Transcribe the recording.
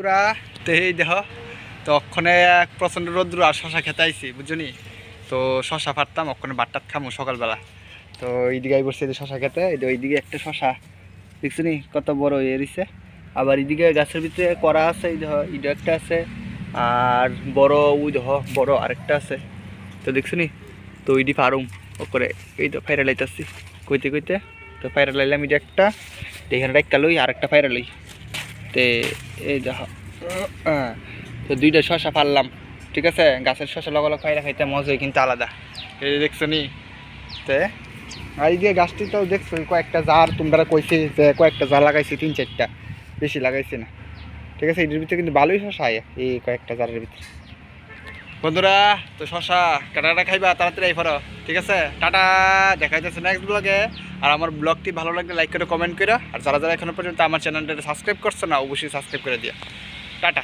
বন্ধুরা তো এই দেহ তো অক্ষণে প্রচণ্ড রৌদ্র আর শশা খেতে আইছি বুঝছনি। তো শশা ফাটতাম অক্ষণে বাট্টাত খামো সকালবেলা। তো এইদিকে আই বসছে শশা খেতে, ওইদিকে একটা শশা দেখছনি কত বড় হয়ে রয়েছে। আবার এইদিকে গাছের ভিতরে করা আছে, এই দেহ ইডো একটা আছে, আর বড় ওই দেহ বড় আরেকটা আছে। তো দেখছনি তো ওইডি পারুম ও করে এই তো ফাইরা লাইতেছি কইতে কইতে। তো ফাইরা লাইলাম এটা একটা, এখানে একটা লই আর একটা ফাইরা লই। তে এই দেখো তো দুইটা শশা পারলাম, ঠিক আছে। গাছের শশা লগ ফাইরা খাইতে মজাই কিন্তু আলাদা, এই দেখছো নি। তে আর এই যে গাছটি তো দেখছো কয়েকটা জার তোমরা কইছি যে কয়েকটা জার লাগাইছি, 3-4টা, বেশি লাগাইছি না, ঠিক আছে। এটার ভিতরে কিন্তু ভালোই শশা আয় এই কয়েকটা জারের ভিতরে। বন্ধুরা তো শশা কাটা খাইবা তাড়াতাড়ি আই ফরো, ঠিক আছে। টাটা, দেখা যাচ্ছে নেক্সট ব্লগে। আর আমার ব্লগটি ভালো লাগলে লাইক করে কমেন্ট করে, আর যারা যারা এখনো পর্যন্ত আমার চ্যানেলটা সাবস্ক্রাইব করছো না অবশ্যই সাবস্ক্রাইব করে দিও। টাটা।